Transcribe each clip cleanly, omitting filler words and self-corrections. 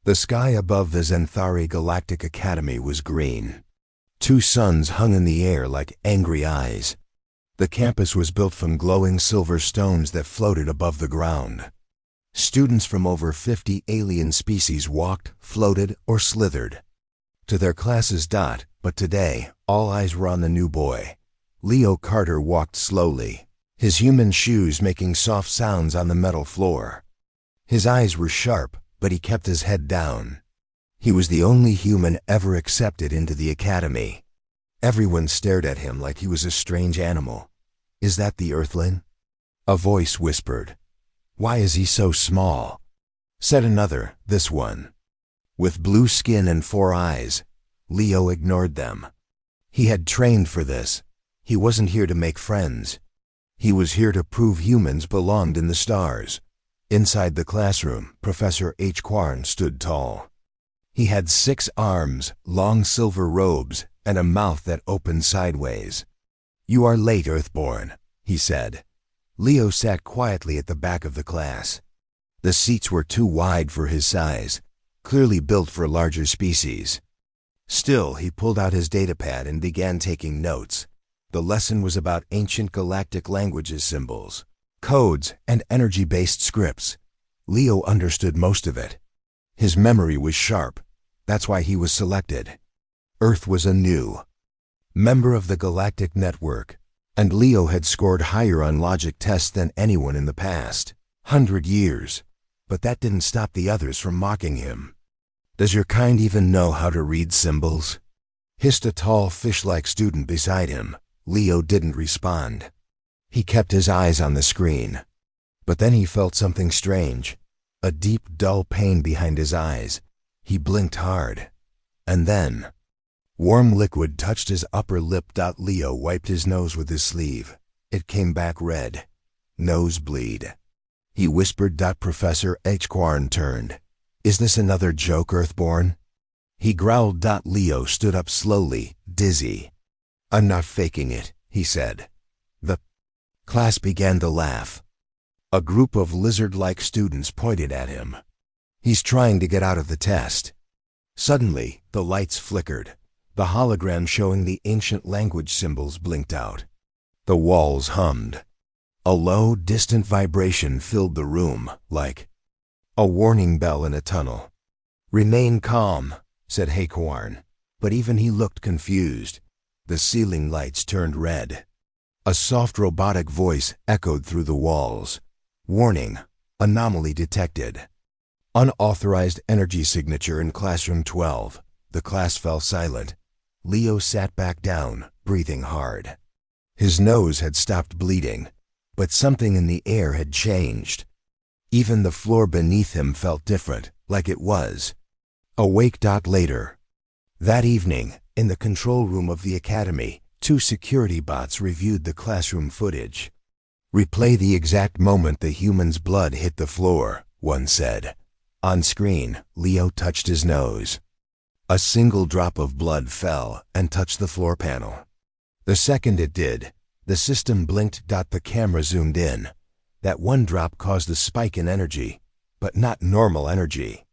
The sky above the Zenthari Galactic Academy was green. Two suns hung in the air like angry eyes. The campus was built from glowing silver stones that floated above the ground. Students from over 50 alien species walked, floated, or slithered to their classes. But today, all eyes were on the new boy. Leo Carter walked slowly, his human shoes making soft sounds on the metal floor. His eyes were sharp, but he kept his head down. He was the only human ever accepted into the academy. Everyone stared at him like he was a strange animal. "Is that the Earthling?" a voice whispered. "Why is he so small?" said another, this one. With blue skin and 4 eyes, Leo ignored them. He had trained for this. He wasn't here to make friends. He was here to prove humans belonged in the stars. Inside the classroom, Professor H. Quarn stood tall. He had 6 arms, long silver robes, and a mouth that opened sideways. "You are late, Earthborn," he said. Leo sat quietly at the back of the class. The seats were too wide for his size, clearly built for larger species. Still, he pulled out his datapad and began taking notes. The lesson was about ancient galactic languages, symbols, codes, and energy-based scripts. Leo understood most of it. His memory was sharp. That's why he was selected. Earth was a new member of the Galactic Network, and Leo had scored higher on logic tests than anyone in the past 100 years. But that didn't stop the others from mocking him. "Does your kind even know how to read symbols?" hissed a tall fish-like student beside him. Leo didn't respond. He kept his eyes on the screen. But then he felt something strange, a deep, dull pain behind his eyes. He blinked hard. And then, warm liquid touched his upper lip. Leo wiped his nose with his sleeve. It came back red. "Nosebleed," he whispered. Professor H. Quarn turned. "Is this another joke, Earthborn?" he growled. Leo stood up slowly, dizzy. "I'm not faking it," he said. The class began to laugh. A group of lizard-like students pointed at him. "He's trying to get out of the test." Suddenly, the lights flickered. The hologram showing the ancient language symbols blinked out. The walls hummed. A low, distant vibration filled the room, like a warning bell in a tunnel. "Remain calm," said Hakorn. But even he looked confused. The ceiling lights turned red. A soft robotic voice echoed through the walls. "Warning, anomaly detected. Unauthorized energy signature in classroom 12. The class fell silent. Leo sat back down, breathing hard. His nose had stopped bleeding, but something in the air had changed. Even the floor beneath him felt different, like it was awake. Later. That evening, in the control room of the academy, 2 security bots reviewed the classroom footage. "Replay the exact moment the human's blood hit the floor," one said. On screen, Leo touched his nose. A single drop of blood fell and touched the floor panel. The second it did, the system blinked. The camera zoomed in. That one drop caused a spike in energy, but not normal energy.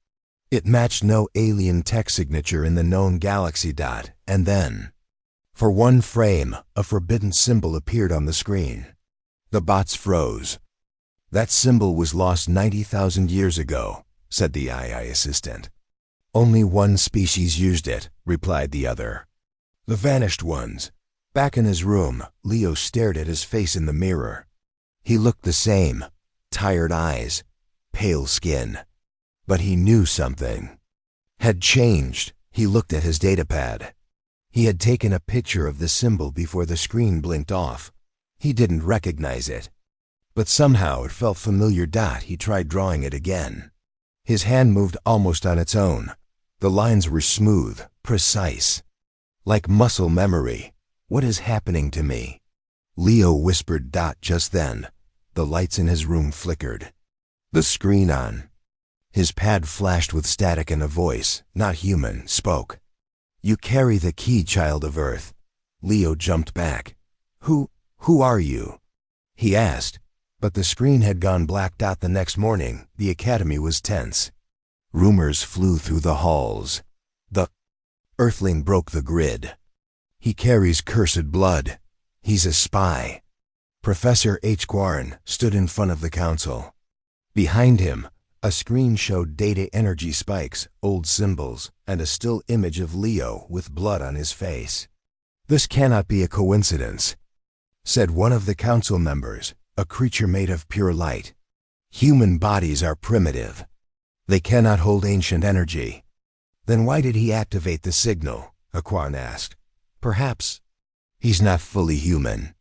It matched no alien tech signature in the known galaxy. And then, for one frame, a forbidden symbol appeared on the screen. The bots froze. "That symbol was lost 90,000 years ago," said the AI assistant. "Only one species used it," replied the other. "The vanished ones." Back in his room, Leo stared at his face in the mirror. He looked the same, tired eyes, pale skin. But he knew something had changed. He looked at his datapad. He had taken a picture of the symbol before the screen blinked off. He didn't recognize it, but somehow it felt familiar. He tried drawing it again. His hand moved almost on its own. The lines were smooth, precise, like muscle memory. "What is happening to me?" Leo whispered. Just then, the lights in his room flickered. The screen on his pad flashed with static, and a voice, not human, spoke. "You carry the key, child of Earth." Leo jumped back. Who are you?" he asked, but the screen had gone black. The next morning, the academy was tense. Rumors flew through the halls. The Earthling broke the grid. He carries cursed blood. He's a spy. Professor H. Quarren stood in front of the council. Behind him, a screen showed data energy spikes, old symbols, and a still image of Leo with blood on his face. "This cannot be a coincidence," said one of the council members, a creature made of pure light. "Human bodies are primitive. They cannot hold ancient energy." "Then why did he activate the signal?" Aquan asked. "Perhaps he's not fully human."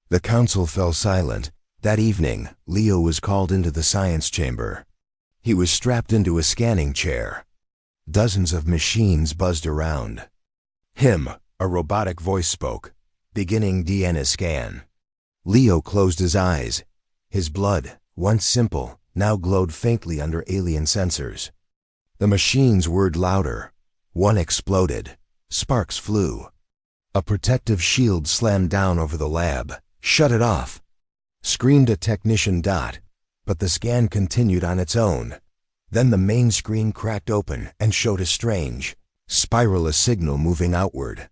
The council fell silent. That evening, Leo was called into the science chamber. He was strapped into a scanning chair. Dozens of machines buzzed around. A robotic voice spoke, beginning DNA scan. Leo closed his eyes. His blood, once simple, now glowed faintly under alien sensors. The machines whirred louder. One exploded. Sparks flew. A protective shield slammed down over the lab. "Shut it off!" screamed a technician. But the scan continued on its own. Then the main screen cracked open and showed a strange, spiralous signal moving outward.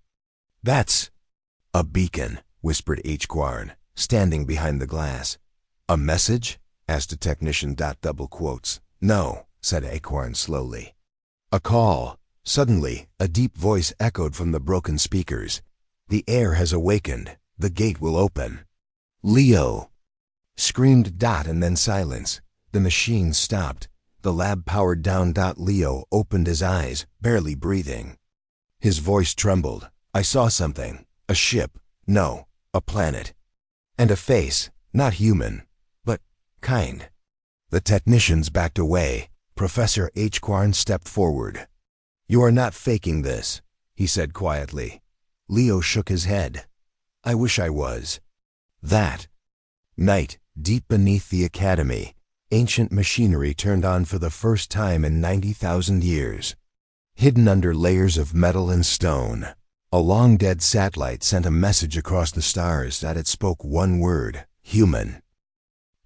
"That's a beacon," whispered H. Quarren, standing behind the glass. "A message?" asked a technician. Double quotes. "No," said Quarren slowly. "A call." Suddenly, a deep voice echoed from the broken speakers. "The air has awakened. The gate will open." "Leo!" screamed and then silence. The machine stopped. The lab powered down. Leo opened his eyes, barely breathing. His voice trembled. "I saw something. A ship. No, a planet. And a face, not human, but kind." The technicians backed away. Professor H. Quarren stepped forward. "You are not faking this," he said quietly. Leo shook his head. "I wish I was." That night, deep beneath the academy, ancient machinery turned on for the first time in 90,000 years. Hidden under layers of metal and stone, a long-dead satellite sent a message across the stars. It spoke one word: human.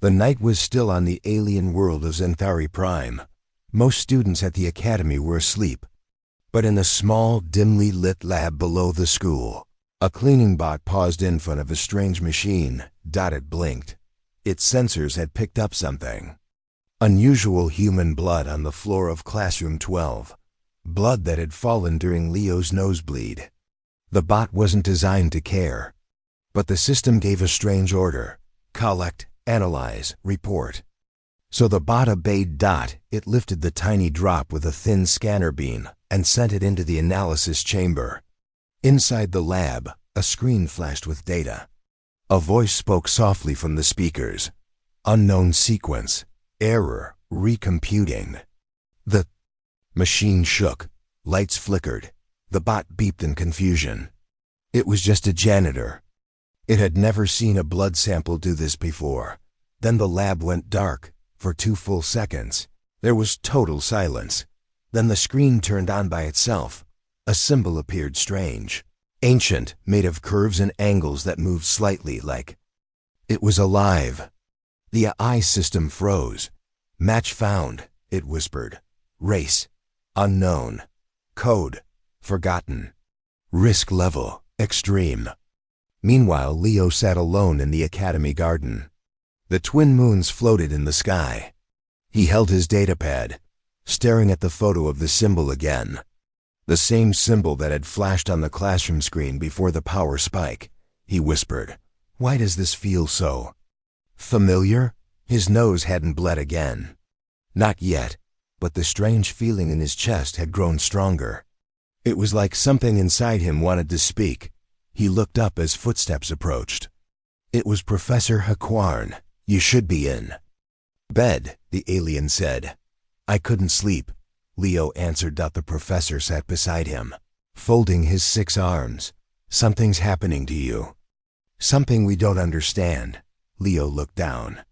The night was still on the alien world of Xanthari Prime. Most students at the academy were asleep. But in the small, dimly lit lab below the school, a cleaning bot paused in front of a strange machine. It blinked. Its sensors had picked up something. Unusual human blood on the floor of classroom 12. Blood that had fallen during Leo's nosebleed. The bot wasn't designed to care. But the system gave a strange order: collect, analyze, report. So the bot obeyed. It lifted the tiny drop with a thin scanner beam and sent it into the analysis chamber. Inside the lab, a screen flashed with data. A voice spoke softly from the speakers. "Unknown sequence. Error. Recomputing." The machine shook. Lights flickered. The bot beeped in confusion. It was just a janitor. It had never seen a blood sample do this before. Then the lab went dark. For 2 full seconds, there was total silence. Then the screen turned on by itself. A symbol appeared, strange, ancient, made of curves and angles that moved slightly, like it was alive. The AI system froze. "Match found," it whispered. "Race, unknown. Code, forgotten. Risk level, extreme." Meanwhile, Leo sat alone in the academy garden. The twin moons floated in the sky. He held his datapad, staring at the photo of the symbol again. The same symbol that had flashed on the classroom screen before the power spike. He whispered, "Why does this feel so familiar?" His nose hadn't bled again. Not yet, but the strange feeling in his chest had grown stronger. It was like something inside him wanted to speak. He looked up as footsteps approached. It was Professor Quarren. "You should be in bed," the alien said. "I couldn't sleep," Leo answered. The professor sat beside him, folding his 6 arms. "Something's happening to you. Something we don't understand." Leo looked down.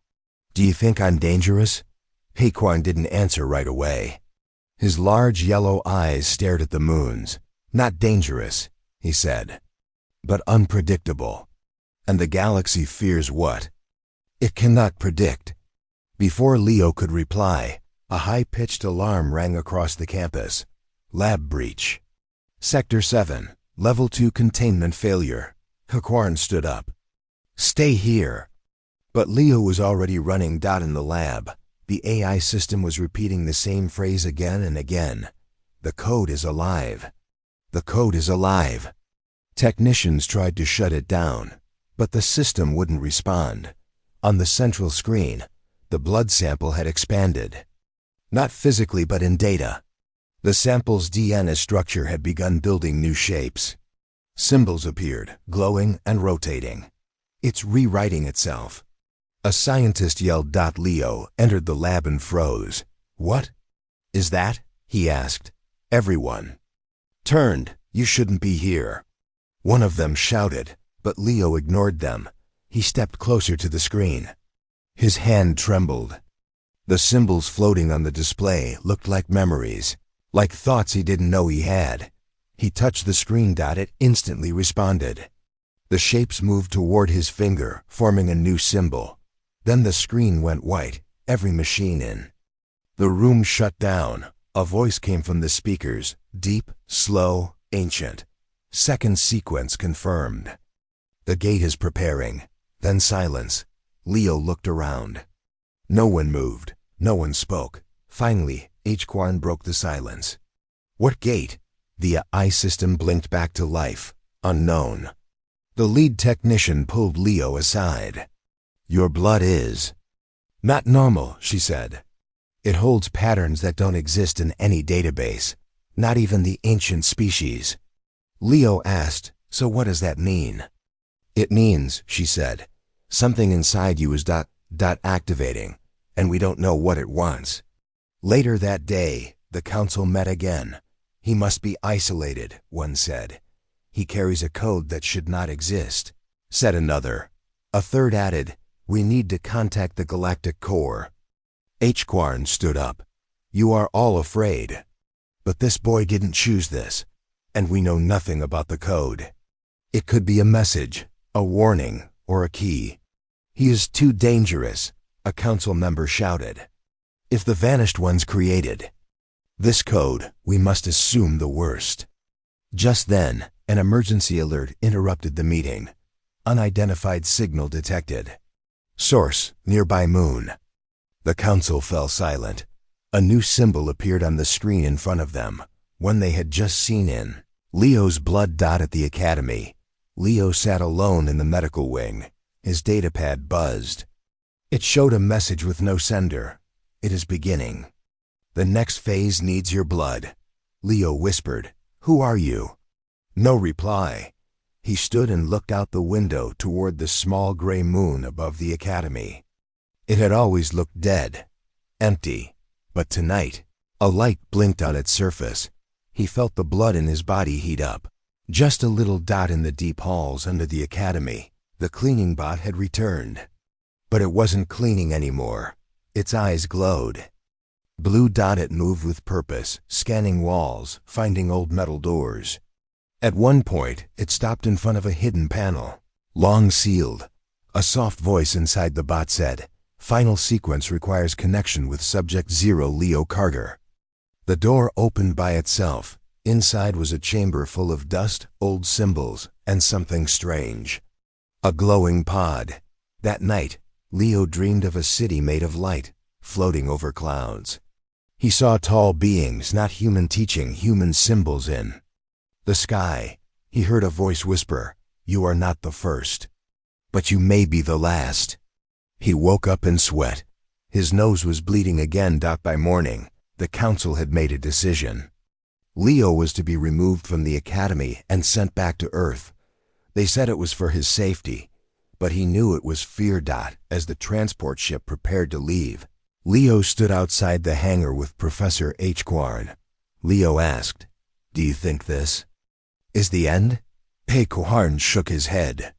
"Do you think I'm dangerous?" Quarren didn't answer right away. His large yellow eyes stared at the moons. "Not dangerous," he said, "but unpredictable. And the galaxy fears what it cannot predict." Before Leo could reply, A high-pitched alarm rang across the campus. Lab breach. Sector 7, Level 2 containment failure. Haquarn stood up. Stay here. But Leo was already running. In the lab, the AI system was repeating the same phrase again and again. The code is alive. The code is alive. Technicians tried to shut it down, but the system wouldn't respond. On the central screen, the blood sample had expanded. Not physically, but in data. The sample's DNA structure had begun building new shapes. Symbols appeared, glowing and rotating. It's rewriting itself. A scientist yelled. Leo entered the lab and froze. What is that? He asked. Everyone turned. You shouldn't be here. One of them shouted, but Leo ignored them. He stepped closer to the screen. His hand trembled. The symbols floating on the display looked like memories, like thoughts he didn't know he had. He touched the screen. It instantly responded. The shapes moved toward his finger, forming a new symbol. Then the screen went white, every machine in the room shut down. A voice came from the speakers, deep, slow, ancient. Second sequence confirmed. The gate is preparing. Then silence. Leo looked around. No one moved. No one spoke. Finally, Haquarn broke the silence. What gate? The AI system blinked back to life. Unknown. The lead technician pulled Leo aside. Your blood is not normal, she said. It holds patterns that don't exist in any database, not even the ancient species. Leo asked, so what does that mean? It means, she said, something inside you is activating, and we don't know what it wants. Later that day, the council met again. He must be isolated, one said. He carries a code that should not exist, said another. A third added, we need to contact the galactic core. Haquarn stood up. You are all afraid. But this boy didn't choose this, and we know nothing about the code. It could be a message, a warning, or a key. He is too dangerous, a council member shouted. If the Vanished Ones created this code, we must assume the worst. Just then, an emergency alert interrupted the meeting. Unidentified signal detected. Source, nearby moon. The council fell silent. A new symbol appeared on the screen in front of them, one they had just seen in Leo's blood. At the academy, Leo sat alone in the medical wing. His datapad buzzed. It showed a message with no sender. It is beginning. The next phase needs your blood. Leo whispered, Who are you? No reply. He stood and looked out the window toward the small gray moon above the academy. It had always looked dead, empty, but tonight, a light blinked on its surface. He felt the blood in his body heat up. Just a little dot in the deep halls under the academy. The cleaning bot had returned. But it wasn't cleaning anymore. Its eyes glowed. Blue. It moved with purpose, scanning walls, finding old metal doors. At one point, it stopped in front of a hidden panel, long sealed. A soft voice inside the bot said, Final sequence requires connection with Subject 0 Leo Carter. The door opened by itself. Inside was a chamber full of dust, old symbols, and something strange. A glowing pod. That night, Leo dreamed of a city made of light, floating over clouds. He saw tall beings, not human, teaching human symbols in the sky. He heard a voice whisper, You are not the first, but you may be the last. He woke up in sweat. His nose was bleeding again. By morning, the council had made a decision. Leo was to be removed from the academy and sent back to Earth. They said it was for his safety, but he knew it was fear. As the transport ship prepared to leave, Leo stood outside the hangar with Professor Haquarn. Leo asked, Do you think this is the end? Haquarn shook his head.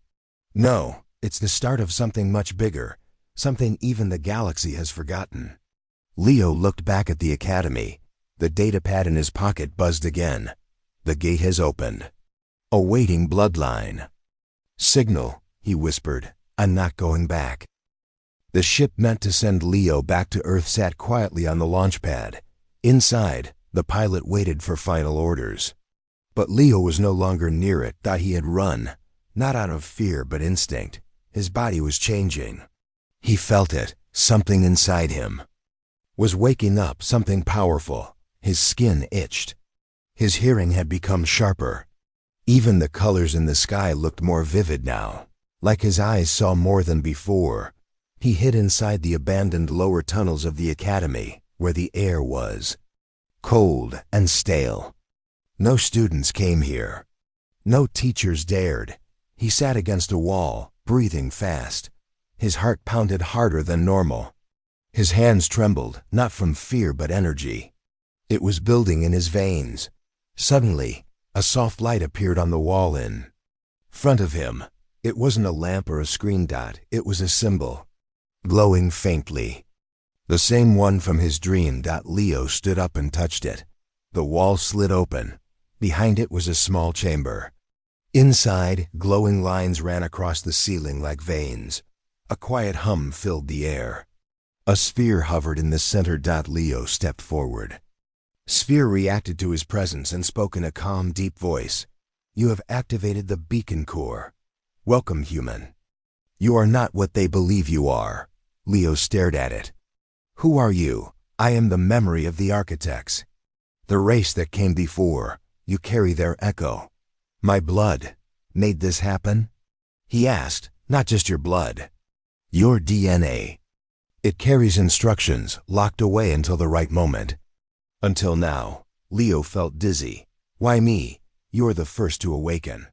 No, it's the start of something much bigger, something even the galaxy has forgotten. Leo looked back at the academy. The datapad in his pocket buzzed again. The gate has opened. Awaiting bloodline. Signal, he whispered. I'm not going back. The ship meant to send Leo back to Earth sat quietly on the launch pad. Inside, the pilot waited for final orders. But Leo was no longer near it. He had run, not out of fear but instinct. His body was changing. He felt it. Something inside him was waking up, something powerful. His skin itched. His hearing had become sharper. Even the colors in the sky looked more vivid now, like his eyes saw more than before. He hid inside the abandoned lower tunnels of the academy, where the air was cold and stale. No students came here. No teachers dared. He sat against a wall, breathing fast. His heart pounded harder than normal. His hands trembled, not from fear but energy. It was building in his veins. Suddenly, a soft light appeared on the wall in front of him. It wasn't a lamp or a screen dot, it was a symbol, glowing faintly. The same one from his dream. Leo stood up and touched it. The wall slid open. Behind it was a small chamber. Inside, glowing lines ran across the ceiling like veins. A quiet hum filled the air. A sphere hovered in the center. Leo stepped forward. Sphere reacted to his presence and spoke in a calm, deep voice. "You have activated the beacon core. Welcome, human." "You are not what they believe you are." Leo stared at it. "Who are you?" "I am the memory of the architects. The race that came before. You carry their echo." "My blood made this happen?" he asked. "Not just your blood. Your DNA. It carries instructions, locked away until the right moment." Until now, Leo felt dizzy. "Why me? You're the first to awaken.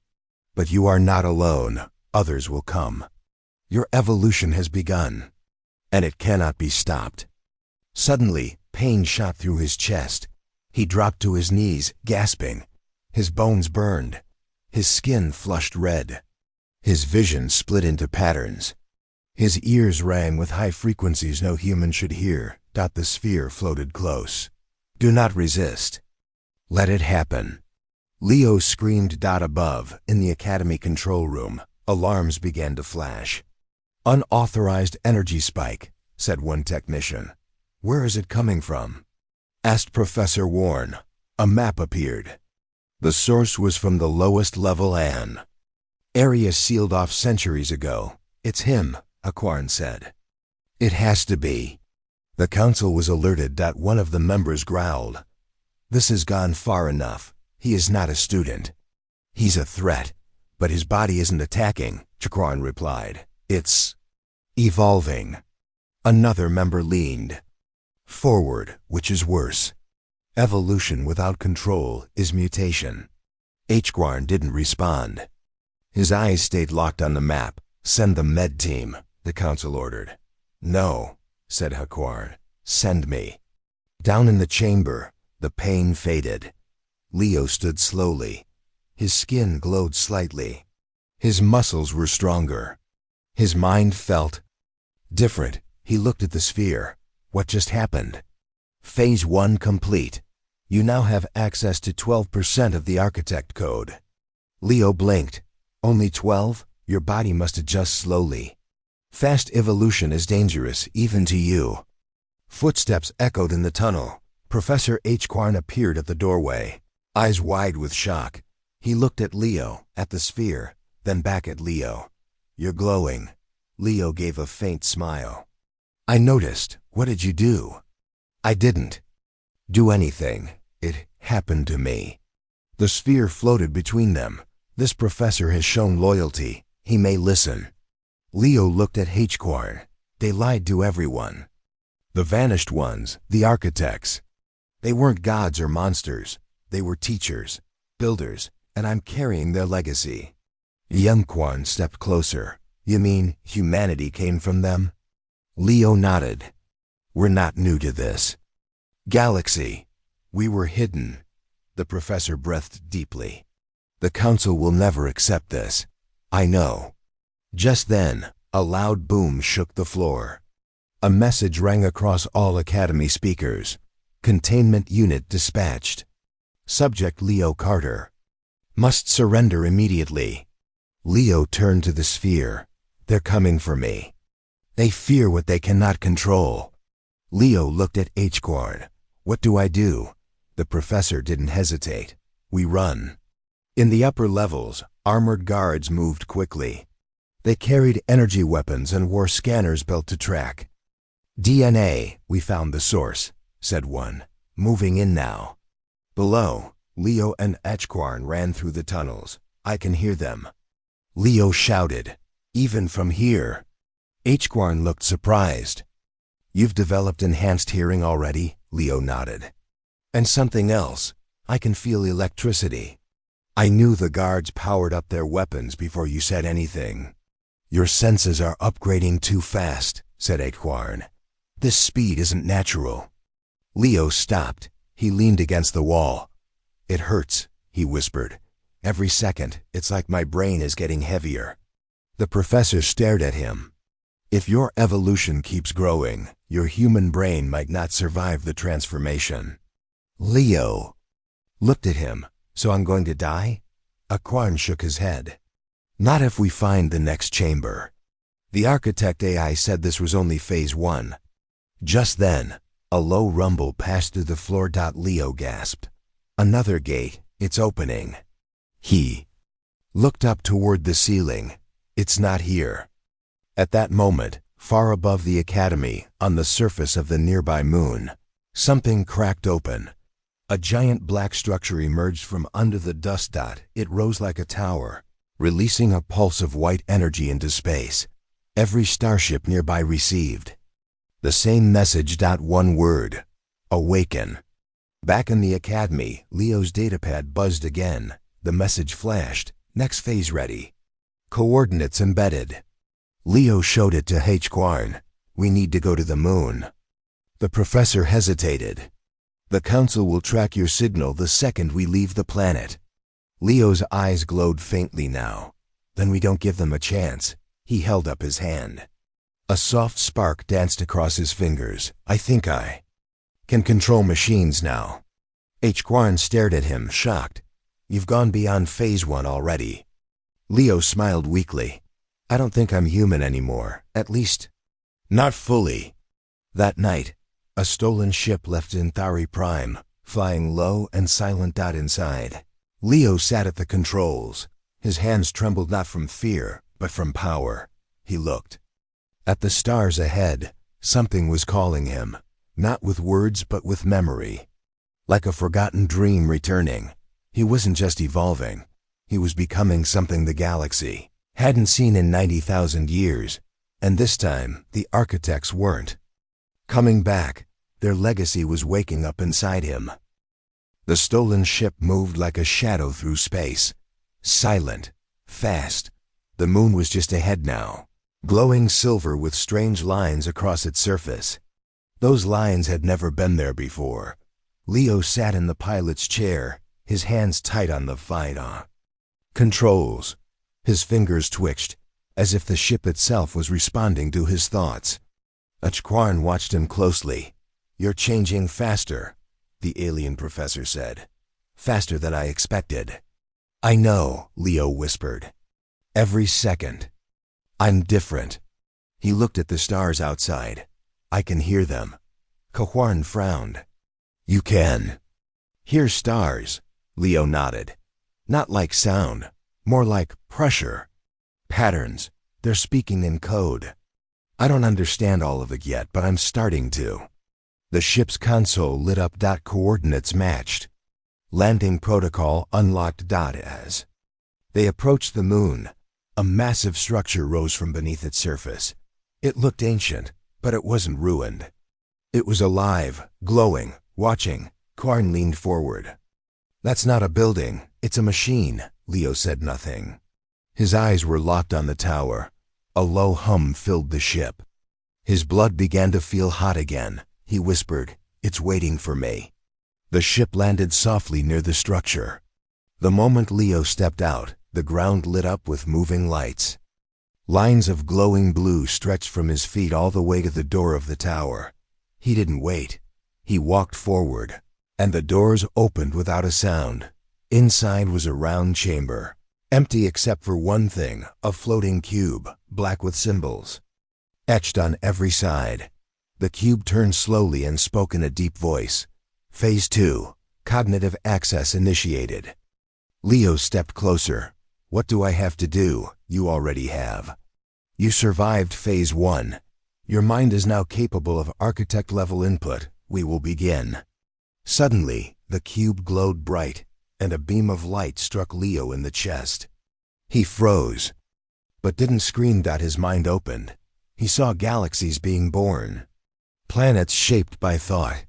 But you are not alone. Others will come. Your evolution has begun, and it cannot be stopped." Suddenly, pain shot through his chest. He dropped to his knees, gasping. His bones burned. His skin flushed red. His vision split into patterns. His ears rang with high frequencies no human should hear. The sphere floated close. "Do not resist. Let it happen." Leo screamed. Above, in the academy control room, alarms began to flash. "Unauthorized energy spike," said one technician. "Where is it coming from?" asked Professor Warren. A map appeared. The source was from the lowest level area sealed off centuries ago. "It's him," Aquarn said. "It has to be." The council was alerted. One of the members growled. "This has gone far enough. He is not a student." "He's a threat, but his body isn't attacking," Aquarn replied. "It's evolving." Another member leaned forward, which is worse. Evolution without control is mutation. Aquarn didn't respond. His eyes stayed locked on the map. "Send the med team," the council ordered. "No," said Aquarn. "Send me." Down in the chamber, the pain faded. Leo stood slowly. His skin glowed slightly. His muscles were stronger. His mind felt different. He looked at the sphere. What just happened? Phase 1 complete. You now have access to 12% of the architect code. Leo blinked. "Only 12? Your body must adjust slowly. Fast evolution is dangerous, even to you." Footsteps echoed in the tunnel. Professor Aquarn appeared at the doorway, eyes wide with shock. He looked at Leo, at the sphere, then back at Leo. "You're glowing." Leo gave a faint smile. "I noticed. What did you do?" "I didn't do anything. It happened to me." The sphere floated between them. This professor has shown loyalty. He may listen. Leo looked at Aquarn. They lied to everyone. The vanished ones, the architects. They weren't gods or monsters. They were teachers, builders, and I'm carrying their legacy. Aquarn stepped closer. "You mean humanity came from them?" Leo nodded. "We're not new to this. Galaxy. We were hidden." The professor breathed deeply. "The council will never accept this. I know." Just then, a loud boom shook the floor. A message rang across all academy speakers. "Containment unit dispatched. Subject Leo Carter. Must surrender immediately." Leo turned to the sphere. "They're coming for me." They fear what they cannot control. Leo looked at H-Quarn. What do I do? The professor didn't hesitate. We run. In the upper levels, armored guards moved quickly. They carried energy weapons and wore scanners built to track. DNA, we found the source, said one. Moving in now. Below, Leo and H-Quarn ran through the tunnels. I can hear them. Leo shouted. Even from here. H-Quarn looked surprised. You've developed enhanced hearing already? Leo nodded. And something else. I can feel electricity. I knew the guards powered up their weapons before you said anything. Your senses are upgrading too fast, said H-Quarn. This speed isn't natural. Leo stopped. He leaned against the wall. It hurts, he whispered. Every second, it's like my brain is getting heavier. The professor stared at him. If your evolution keeps growing, your human brain might not survive the transformation. Leo looked at him. So I'm going to die? H-Quarn shook his head. Not if we find the next chamber. The architect AI said this was only phase 1. Just then, a low rumble passed through the floor. Leo gasped. Another gate, it's opening. He looked up toward the ceiling. It's not here. At that moment, far above the academy, on the surface of the nearby moon, something cracked open. A giant black structure emerged from under the dust. It rose like a tower, releasing a pulse of white energy into space. Every starship nearby received the same message. One word. Awaken. Back in the academy, Leo's datapad buzzed again. The message flashed. Next phase ready. Coordinates embedded. Leo showed it to H-Quarn. We need to go to the moon. The professor hesitated. The council will track your signal the second we leave the planet. Leo's eyes glowed faintly now. Then we don't give them a chance. He held up his hand. A soft spark danced across his fingers. I think I can control machines now. H-Quarn stared at him, shocked. You've gone beyond phase 1 already. Leo smiled weakly. I don't think I'm human anymore. At least, not fully. That night, a stolen ship left Zinthari Prime, flying low and silent. Inside, Leo sat at the controls. His hands trembled not from fear, but from power. He looked. At the stars ahead, something was calling him, not with words but with memory. Like a forgotten dream returning. He wasn't just evolving. He was becoming something the galaxy hadn't seen in 90,000 years. And this time, the architects weren't coming back. Their legacy was waking up inside him. The stolen ship moved like a shadow through space. Silent, fast. The moon was just ahead now, glowing silver with strange lines across its surface. Those lines had never been there before. Leo sat in the pilot's chair, his hands tight on the controls. His fingers twitched, as if the ship itself was responding to his thoughts. H-Quarn watched him closely. You're changing faster, the alien professor said. Faster than I expected. I know, Leo whispered. Every second. I'm different. He looked at the stars outside. I can hear them. H-Quarn frowned. You can hear stars, Leo nodded. Not like sound, more like pressure. Patterns. They're speaking in code. I don't understand all of it yet, but I'm starting to. The ship's console lit up. Coordinates matched. Landing protocol unlocked. As they approached the moon, a massive structure rose from beneath its surface. It looked ancient, but it wasn't ruined. It was alive, glowing, watching. Quarn leaned forward. That's not a building, it's a machine. Leo said nothing. His eyes were locked on the tower. A low hum filled the ship. His blood began to feel hot again. He whispered, It's waiting for me. The ship landed softly near the structure. The moment Leo stepped out, the ground lit up with moving lights. Lines of glowing blue stretched from his feet all the way to the door of the tower. He didn't wait. He walked forward, and the doors opened without a sound. Inside was a round chamber, empty except for one thing, a floating cube, black with symbols. etched on every side. The cube turned slowly and spoke in a deep voice. Phase 2. Cognitive access initiated. Leo stepped closer. What do I have to do? You already have. You survived Phase 1. Your mind is now capable of architect-level input. We will begin. Suddenly, the cube glowed bright, and a beam of light struck Leo in the chest. He froze, but didn't scream. His mind opened. He saw galaxies being born. Planets shaped by thought.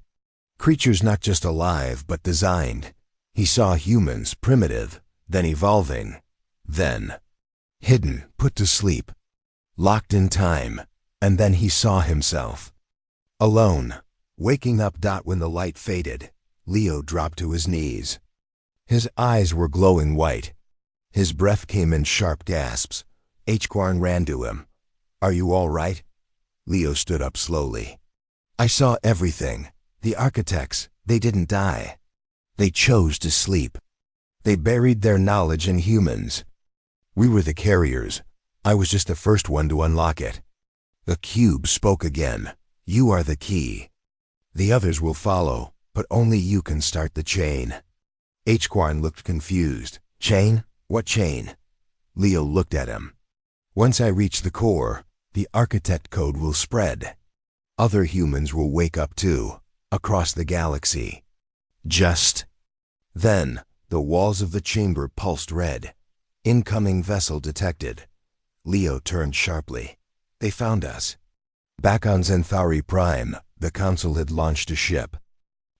Creatures not just alive, but designed. He saw humans, primitive, then evolving, then hidden, put to sleep, locked in time, and then he saw himself. Alone, waking up. When the light faded, Leo dropped to his knees. His eyes were glowing white. His breath came in sharp gasps. Hquarn ran to him. Are you all right? Leo stood up slowly. I saw everything. The architects, they didn't die. They chose to sleep. They buried their knowledge in humans. We were the carriers. I was just the first one to unlock it. The cube spoke again. You are the key. The others will follow, but only you can start the chain. Hquarn looked confused. Chain? What chain? Leo looked at him. Once I reach the core, the architect code will spread. Other humans will wake up too, across the galaxy. Just then, the walls of the chamber pulsed red. Incoming vessel detected. Leo turned sharply. They found us. Back on Zenthari Prime, the Council had launched a ship.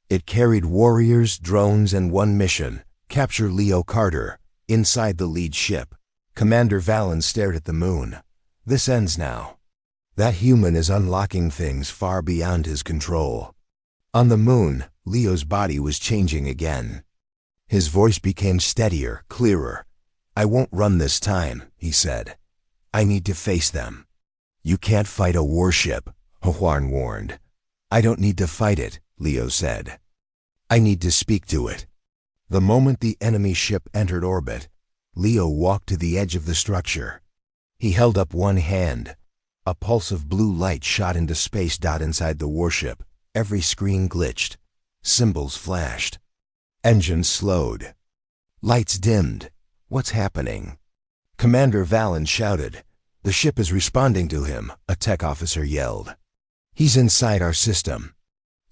It carried warriors, drones, and one mission: capture Leo Carter. Inside the lead ship, Commander Valen stared at the moon. This ends now. That human is unlocking things far beyond his control. On the moon, Leo's body was changing again. His voice became steadier, clearer. I won't run this time, he said. I need to face them. You can't fight a warship, Hquarn warned. I don't need to fight it, Leo said. I need to speak to it. The moment the enemy ship entered orbit, Leo walked to the edge of the structure. He held up one hand. A pulse of blue light shot into space. Inside the warship, every screen glitched. Symbols flashed. Engines slowed. Lights dimmed. What's happening? Commander Valen shouted. The ship is responding to him, a tech officer yelled. He's inside our system.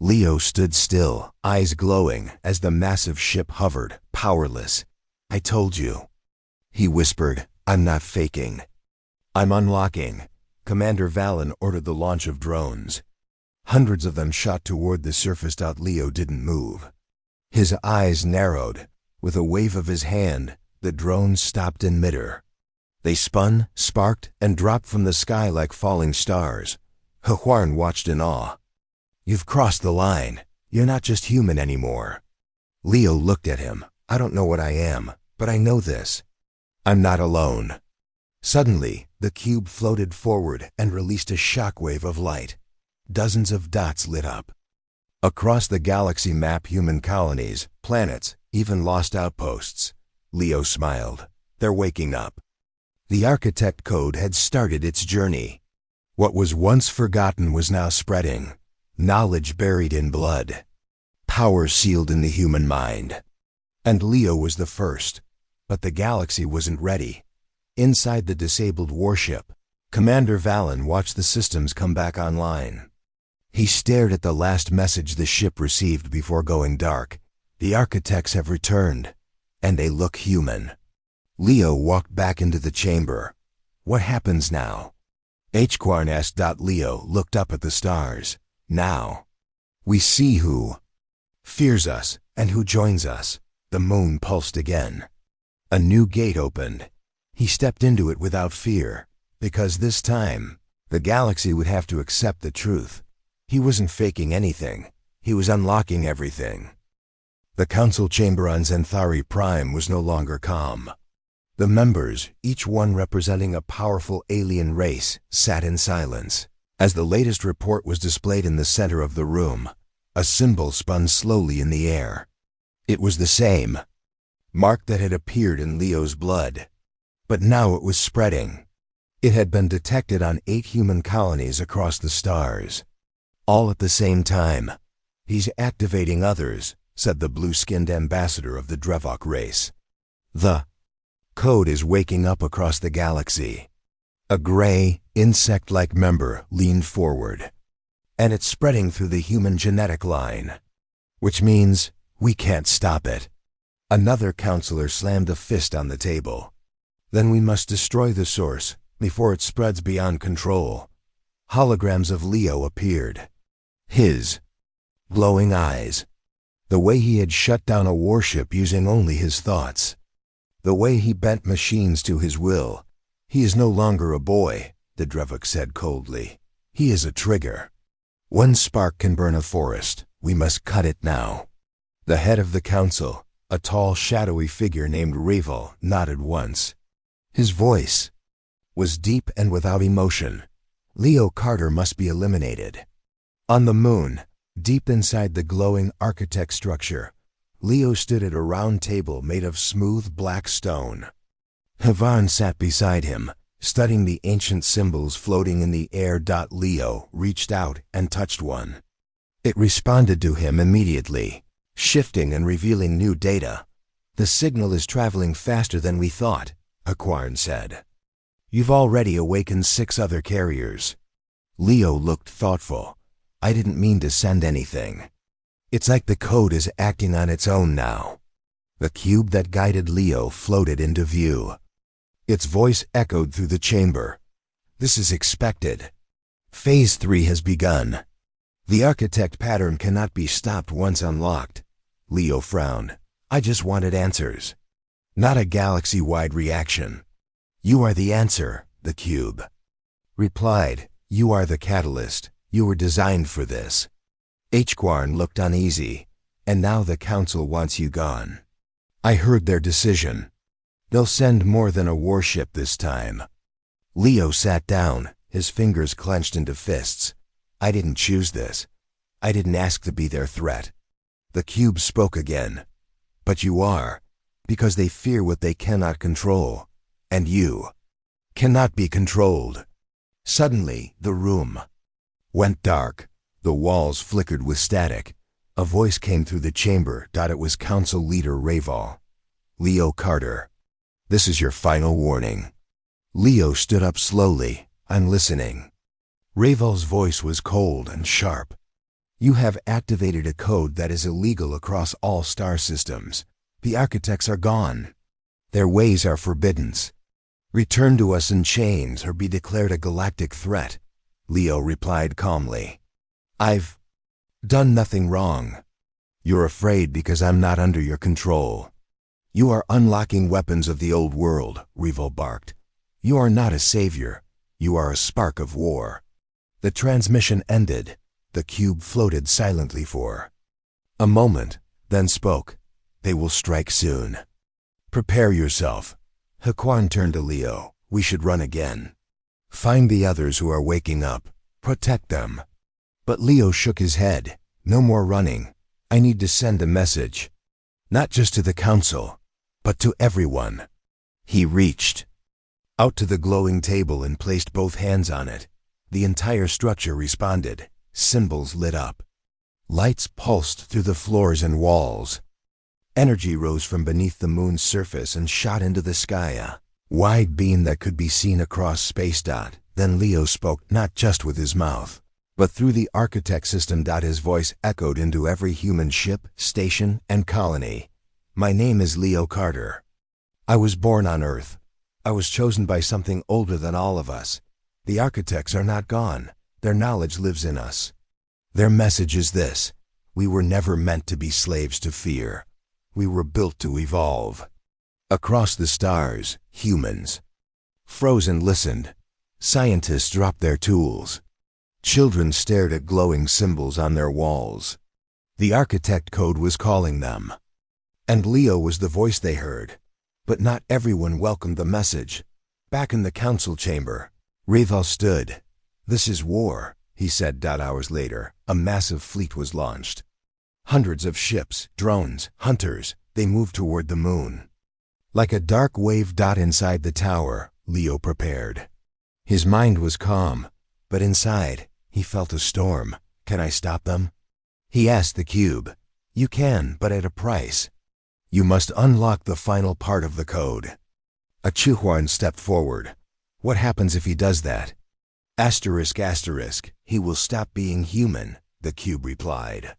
Leo stood still, eyes glowing, as the massive ship hovered, powerless. I told you. He whispered, I'm not faking. I'm unlocking. Commander Valen ordered the launch of drones. Hundreds of them shot toward the surface. Leo didn't move. His eyes narrowed. With a wave of his hand, the drones stopped in midair. They spun, sparked, and dropped from the sky like falling stars. Hquarn watched in awe. You've crossed the line. You're not just human anymore. Leo looked at him. I don't know what I am, but I know this. I'm not alone. Suddenly, the cube floated forward and released a shockwave of light. Dozens of dots lit up. Across the galaxy map, human colonies, planets, even lost outposts. Leo smiled. They're waking up. The architect code had started its journey. What was once forgotten was now spreading. Knowledge buried in blood. Power sealed in the human mind. And Leo was the first. But the galaxy wasn't ready. Inside the disabled warship, Commander Valen watched the systems come back online. He stared at the last message the ship received before going dark. The architects have returned, and they look human. Leo walked back into the chamber. What happens now? Hquarn asked. Leo looked up at the stars. Now, we see who fears us and who joins us. The moon pulsed again. A new gate opened. He stepped into it without fear, because this time, the galaxy would have to accept the truth. He wasn't faking anything. He was unlocking everything. The council chamber on Zenthari Prime was no longer calm. The members, each one representing a powerful alien race, sat in silence. As the latest report was displayed in the center of the room, a symbol spun slowly in the air. It was the same mark that had appeared in Leo's blood. But now it was spreading. It had been detected on 8 human colonies across the stars. All at the same time. "He's activating others," said the blue-skinned ambassador of the Drevok race. "The code is waking up across the galaxy." A gray, insect-like member leaned forward. "And it's spreading through the human genetic line. Which means we can't stop it." Another counselor slammed a fist on the table. "Then we must destroy the source before it spreads beyond control." Holograms of Leo appeared. His glowing eyes. The way he had shut down a warship using only his thoughts. The way he bent machines to his will. "He is no longer a boy," the Drevok said coldly. "He is a trigger. One spark can burn a forest. We must cut it now." The head of the council, a tall, shadowy figure named Reval, nodded once. His voice was deep and without emotion. "Leo Carter must be eliminated." On the moon, deep inside the glowing architect structure, Leo stood at a round table made of smooth black stone. Havan sat beside him, studying the ancient symbols floating in the air. Leo reached out and touched one. It responded to him immediately, shifting and revealing new data. "The signal is traveling faster than we thought," Haquarn said. "You've already awakened 6 other carriers." Leo looked thoughtful. "I didn't mean to send anything. It's like the code is acting on its own now." The cube that guided Leo floated into view. Its voice echoed through the chamber. "This is expected. Phase 3 has begun. The architect pattern cannot be stopped once unlocked." Leo frowned. "I just wanted answers. Not a galaxy-wide reaction." "You are the answer," the cube replied. "You are the catalyst. You were designed for this." Haquarn looked uneasy. "And now the council wants you gone." "I heard their decision. They'll send more than a warship this time." Leo sat down, his fingers clenched into fists. "I didn't choose this. I didn't ask to be their threat." The cube spoke again. "But you are, because they fear what they cannot control. And you cannot be controlled." Suddenly, the room went dark. The walls flickered with static. A voice came through the chamber. It was Council Leader Reval. "Leo Carter, this is your final warning." Leo stood up slowly. "I'm listening." Reval's voice was cold and sharp. "You have activated a code that is illegal across all star systems. The architects are gone. Their ways are forbidden. Return to us in chains or be declared a galactic threat." Leo replied calmly. "I've done nothing wrong." "You're afraid because I'm not under your control. You are unlocking weapons of the old world," Reval barked. "You are not a savior. You are a spark of war." The transmission ended. The cube floated silently for a moment, then spoke. "They will strike soon. Prepare yourself." Haquarn turned to Leo. "We should run again. Find the others who are waking up. Protect them." But Leo shook his head. "No more running. I need to send a message. Not just to the council, but to everyone." He reached out to the glowing table and placed both hands on it. The entire structure responded. Symbols lit up. Lights pulsed through the floors and walls. Energy rose from beneath the moon's surface and shot into the sky, a wide beam that could be seen across space. Then Leo spoke, not just with his mouth, but through the architect system. His voice echoed into every human ship, station, and colony. "My name is Leo Carter. I was born on Earth. I was chosen by something older than all of us. The architects are not gone. Their knowledge lives in us. Their message is this: we were never meant to be slaves to fear. We were built to evolve." Across the stars, humans froze and listened. Scientists dropped their tools. Children stared at glowing symbols on their walls. The architect code was calling them. And Leo was the voice they heard. But not everyone welcomed the message. Back in the council chamber, Reval stood. "This is war," he said. Hours later, a massive fleet was launched. Hundreds of ships, drones, hunters, they moved toward the moon. Like a dark wave. Inside the tower, Leo prepared. His mind was calm, but inside, he felt a storm. Can I stop them? He asked the cube. You can, but at a price. You must unlock the final part of the code. A Chuhuan stepped forward. What happens if he does that? Asterisk asterisk, he will stop being human, the cube replied.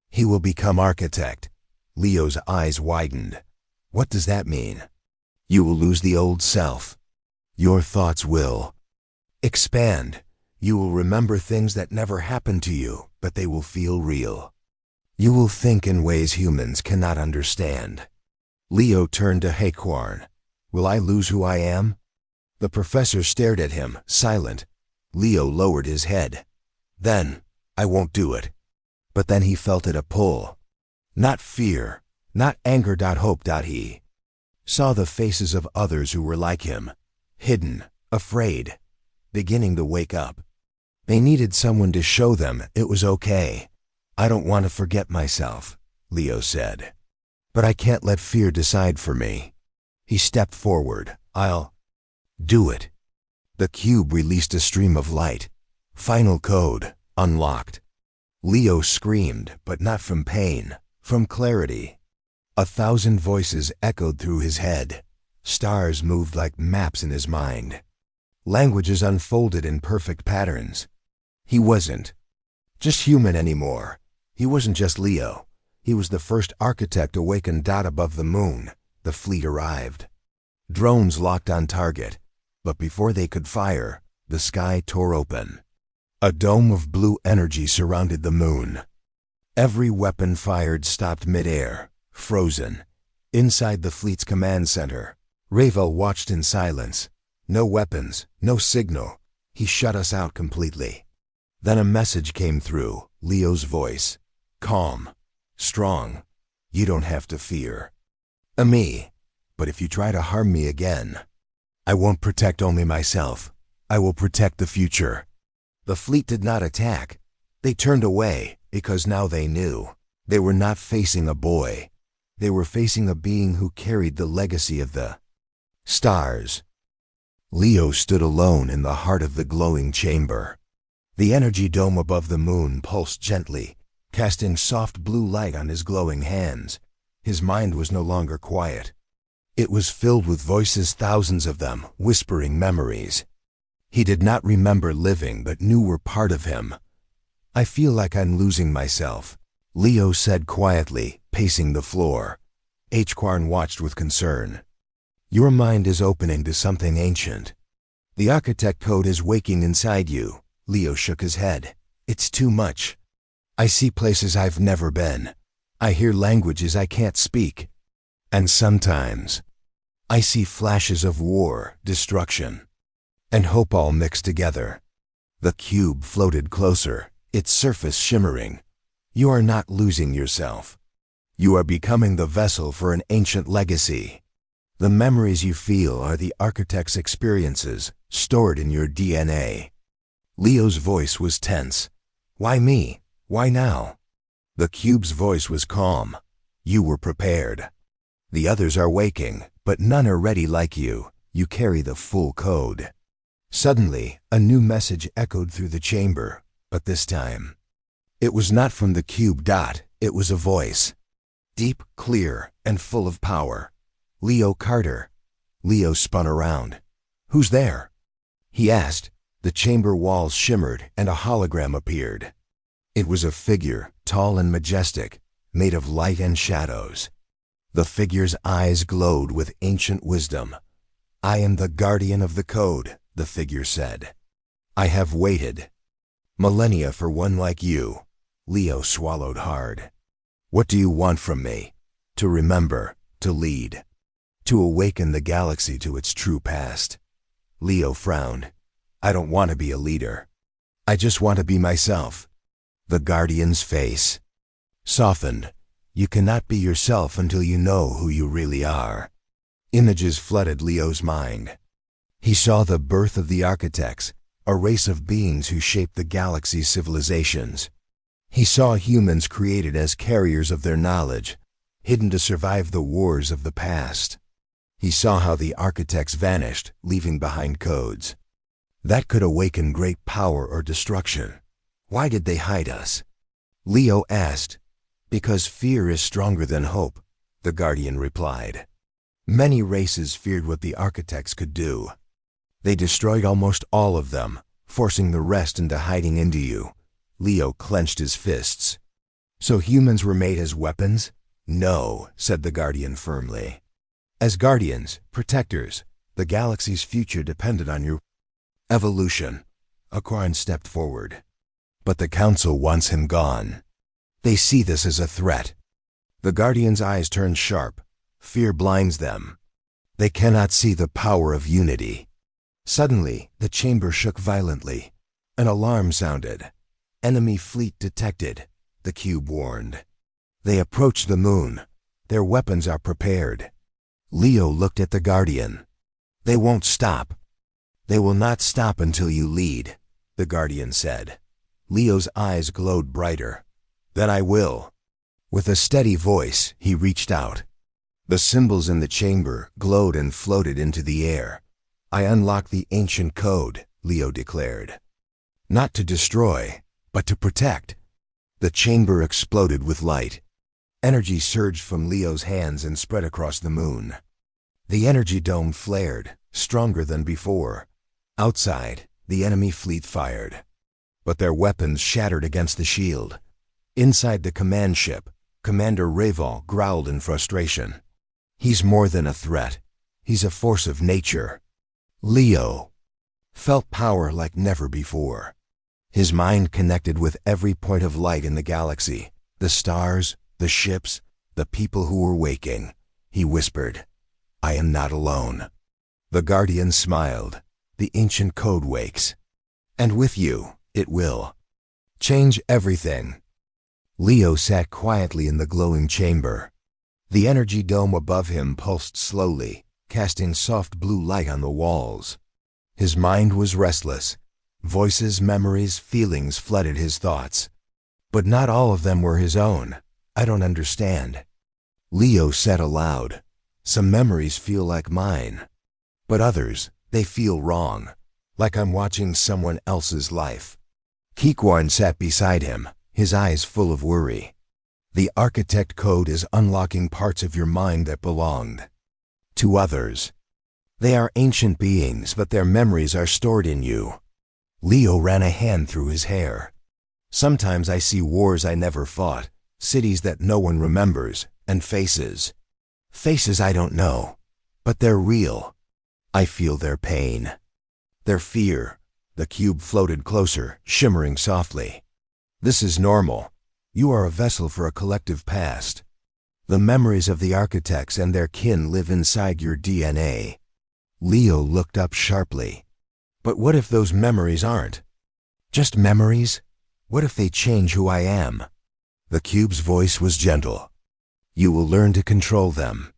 He will become architect. Leo's eyes widened. What does that mean? You will lose the old self. Your thoughts will expand. You will remember things that never happened to you, but they will feel real. You will think in ways humans cannot understand. Leo turned to Haquarn. Will I lose who I am? The professor stared at him, silent. Leo lowered his head. Then, I won't do it. But then he felt it a pull. Not fear, not anger. Hope. He saw the faces of others who were like him, hidden, afraid, beginning to wake up. They needed someone to show them it was okay. I don't want to forget myself, Leo said. But I can't let fear decide for me. He stepped forward. I'll do it. The cube released a stream of light. Final code, unlocked. Leo screamed, but not from pain, from clarity. 1,000 voices echoed through his head. Stars moved like maps in his mind. Languages unfolded in perfect patterns. He wasn't just human anymore. He wasn't just Leo. He was the first architect awakened. Above the moon, the fleet arrived. Drones locked on target, but before they could fire, the sky tore open. A dome of blue energy surrounded the moon. Every weapon fired stopped midair, frozen. Inside the fleet's command center, Ravel watched in silence. No weapons, no signal. He shut us out completely. Then a message came through, Leo's voice. Calm, strong. You don't have to fear. Me. But if you try to harm me again, I won't protect only myself. I will protect the future. The fleet did not attack. They turned away because now they knew. They were not facing a boy. They were facing a being who carried the legacy of the stars. Leo stood alone in the heart of the glowing chamber. The energy dome above the moon pulsed gently, casting soft blue light on his glowing hands. His mind was no longer quiet. It was filled with voices, thousands of them, whispering memories. He did not remember living, but knew were part of him. I feel like I'm losing myself, Leo said quietly, pacing the floor. Haquarn watched with concern. Your mind is opening to something ancient. The architect code is waking inside you. Leo shook his head. It's too much. I see places I've never been. I hear languages I can't speak. And sometimes, I see flashes of war, destruction, and hope all mixed together. The cube floated closer, its surface shimmering. You are not losing yourself. You are becoming the vessel for an ancient legacy. The memories you feel are the architect's experiences, stored in your DNA. Leo's voice was tense. Why me? Why now? The cube's voice was calm. You were prepared. The others are waking, but none are ready like you. You carry the full code. Suddenly, a new message echoed through the chamber, but this time, it was not from the cube. It was a voice. Deep, clear, and full of power. Leo Carter. Leo spun around. Who's there? He asked. The chamber walls shimmered and a hologram appeared. It was a figure, tall and majestic, made of light and shadows. The figure's eyes glowed with ancient wisdom. I am the guardian of the code, the figure said. I have waited millennia for one like you. Leo swallowed hard. What do you want from me? To remember, to lead, to awaken the galaxy to its true past. Leo frowned. I don't want to be a leader. I just want to be myself. The guardian's face softened. You cannot be yourself until you know who you really are. Images flooded Leo's mind. He saw the birth of the architects, a race of beings who shaped the galaxy's civilizations. He saw humans created as carriers of their knowledge, hidden to survive the wars of the past. He saw how the architects vanished, leaving behind codes. That could awaken great power or destruction. Why did they hide us? Leo asked. Because fear is stronger than hope, the Guardian replied. Many races feared what the architects could do. They destroyed almost all of them, forcing the rest into hiding into you. Leo clenched his fists. So humans were made as weapons? No, said the Guardian firmly. As guardians, protectors, the galaxy's future depended on your evolution. Aquaran stepped forward. But the Council wants him gone. They see this as a threat. The Guardian's eyes turned sharp. Fear blinds them. They cannot see the power of unity. Suddenly, the chamber shook violently. An alarm sounded. Enemy fleet detected, the cube warned. They approach the moon. Their weapons are prepared. Leo looked at the Guardian. They won't stop. They will not stop until you lead, the Guardian said. Leo's eyes glowed brighter. Then I will. With a steady voice, he reached out. The symbols in the chamber glowed and floated into the air. I unlock the ancient code, Leo declared. Not to destroy, but to protect. The chamber exploded with light. Energy surged from Leo's hands and spread across the moon. The energy dome flared, stronger than before. Outside, the enemy fleet fired. But their weapons shattered against the shield. Inside the command ship, Commander Raval growled in frustration. He's more than a threat. He's a force of nature. Leo felt power like never before. His mind connected with every point of light in the galaxy, the stars, the ships, the people who were waking. He whispered, I am not alone. The Guardian smiled. The ancient code wakes. And with you, it will change everything. Leo sat quietly in the glowing chamber. The energy dome above him pulsed slowly, casting soft blue light on the walls. His mind was restless. Voices, memories, feelings flooded his thoughts. But not all of them were his own. I don't understand. Leo said aloud, some memories feel like mine. But others, they feel wrong, like I'm watching someone else's life. Kikwarn sat beside him, his eyes full of worry. The architect code is unlocking parts of your mind that belonged to others. They are ancient beings, but their memories are stored in you. Leo ran a hand through his hair. Sometimes I see wars I never fought, cities that no one remembers, and faces. Faces I don't know, but they're real. I feel their pain, their fear. The cube floated closer, shimmering softly. This is normal. You are a vessel for a collective past. The memories of the architects and their kin live inside your DNA. Leo looked up sharply. But what if those memories aren't just memories? What if they change who I am? The cube's voice was gentle. You will learn to control them.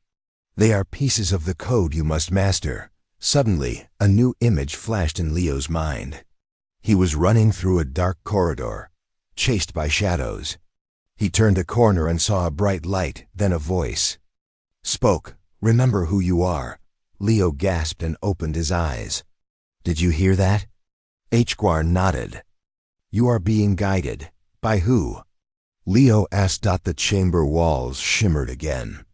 They are pieces of the code you must master. Suddenly, a new image flashed in Leo's mind. He was running through a dark corridor, chased by shadows. He turned a corner and saw a bright light, then a voice spoke. Remember who you are. Leo gasped and opened his eyes. Did you hear that? Hquar nodded. You are being guided. By who? Leo asked. The chamber walls shimmered again.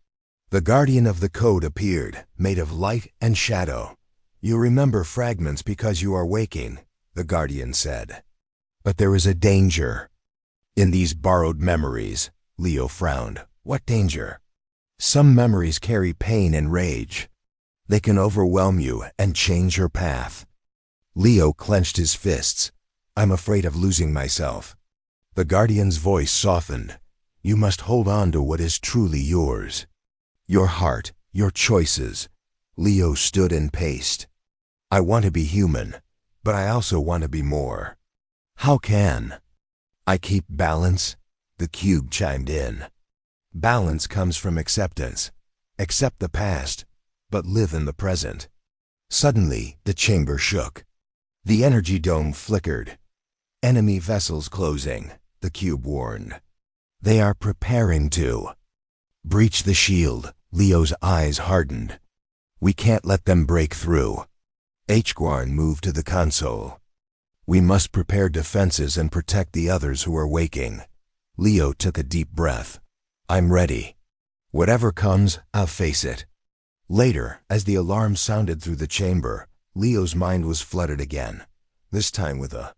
The Guardian of the Code appeared, made of light and shadow. You remember fragments because you are waking, the Guardian said. But there is a danger in these borrowed memories. Leo frowned. What danger? Some memories carry pain and rage. They can overwhelm you and change your path. Leo clenched his fists. I'm afraid of losing myself. The Guardian's voice softened. You must hold on to what is truly yours. Your heart, your choices. Leo stood and paced. I want to be human, but I also want to be more. How can I keep balance? The cube chimed in. Balance comes from acceptance. Accept the past, but live in the present. Suddenly, the chamber shook. The energy dome flickered. Enemy vessels closing, the cube warned. They are preparing to breach the shield. Leo's eyes hardened. We can't let them break through. Hguarn moved to the console. We must prepare defenses and protect the others who are waking. Leo took a deep breath. I'm ready. Whatever comes, I'll face it. Later, as the alarm sounded through the chamber, Leo's mind was flooded again, this time with a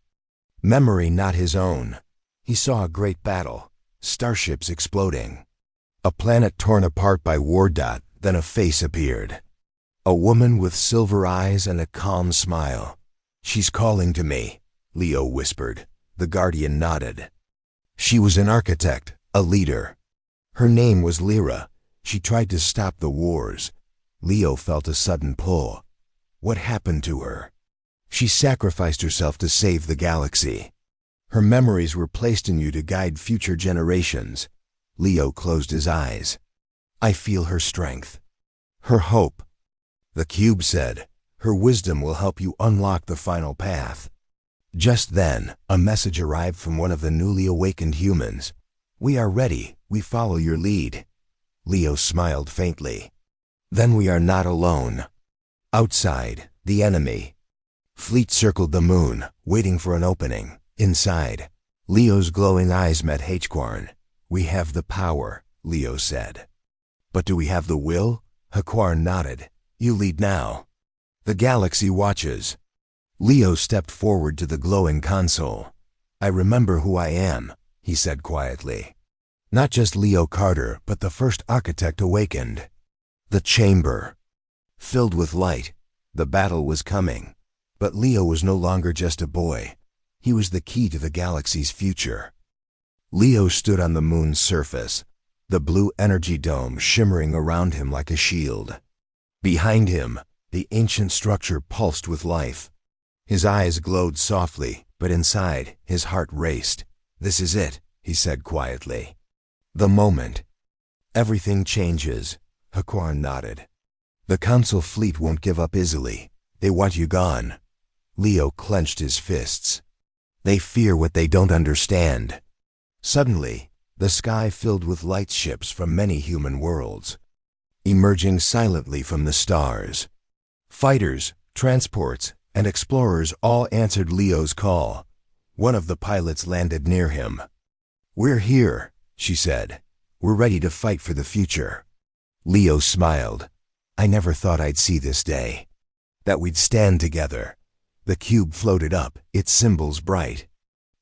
memory not his own. He saw a great battle, starships exploding, a planet torn apart by war. Then a face appeared. A woman with silver eyes and a calm smile. She's calling to me, Leo whispered. The Guardian nodded. She was an architect, a leader. Her name was Lyra. She tried to stop the wars. Leo felt a sudden pull. What happened to her? She sacrificed herself to save the galaxy. Her memories were placed in you to guide future generations. Leo closed his eyes. I feel her strength. Her hope. The cube said, her wisdom will help you unlock the final path. Just then, a message arrived from one of the newly awakened humans. We are ready. We follow your lead. Leo smiled faintly. Then we are not alone. Outside, the enemy fleet circled the moon, waiting for an opening. Inside, Leo's glowing eyes met Hguarn. We have the power, Leo said. But do we have the will? Hguarn nodded. You lead now. The galaxy watches. Leo stepped forward to the glowing console. I remember who I am, he said quietly. Not just Leo Carter, but the first architect awakened. The chamber filled with light. The battle was coming. But Leo was no longer just a boy. He was the key to the galaxy's future. Leo stood on the moon's surface, the blue energy dome shimmering around him like a shield. Behind him, the ancient structure pulsed with life. His eyes glowed softly, but inside, his heart raced. This is it, he said quietly. The moment. Everything changes, Hguarn nodded. The Council fleet won't give up easily. They want you gone. Leo clenched his fists. They fear what they don't understand. Suddenly, the sky filled with light ships from many human worlds, emerging silently from the stars. Fighters, transports, and explorers all answered Leo's call. One of the pilots landed near him. We're here, she said. We're ready to fight for the future. Leo smiled. I never thought I'd see this day. That we'd stand together. The cube floated up, its symbols bright.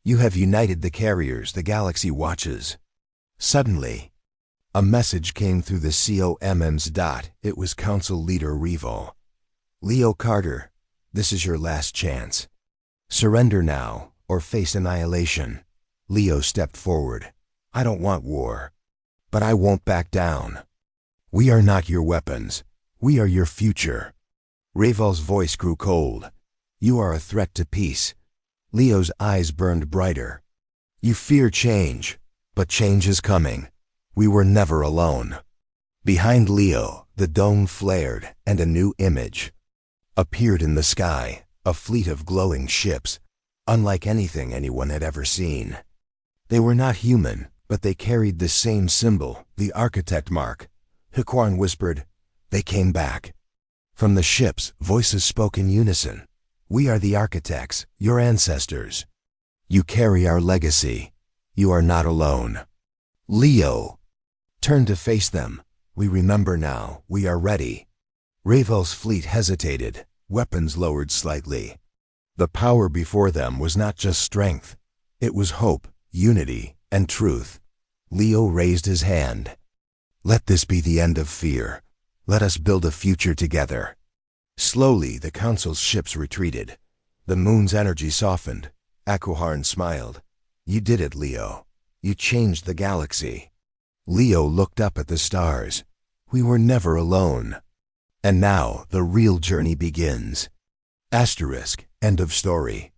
You have united the carriers the galaxy watches. Suddenly, a message came through the COMM's dot. It was Council Leader Revo. Leo Carter, this is your last chance. Surrender now, or face annihilation. Leo stepped forward. I don't want war, but I won't back down. We are not your weapons. We are your future. Revo's voice grew cold. You are a threat to peace. Leo's eyes burned brighter. You fear change, but change is coming. We were never alone. Behind Leo, the dome flared, and a new image appeared in the sky, a fleet of glowing ships, unlike anything anyone had ever seen. They were not human, but they carried the same symbol, the architect mark. Hguarn whispered, they came back. From the ships, voices spoke in unison. We are the architects, your ancestors. You carry our legacy. You are not alone. Leo turned to face them. We remember now. We are ready. Revo's fleet hesitated, weapons lowered slightly. The power before them was not just strength. It was hope, unity, and truth. Leo raised his hand. Let this be the end of fear. Let us build a future together. Slowly, the Council's ships retreated. The moon's energy softened. Hguarn smiled. You did it, Leo. You changed the galaxy. Leo looked up at the stars. We were never alone. And now, the real journey begins. Asterisk, end of story.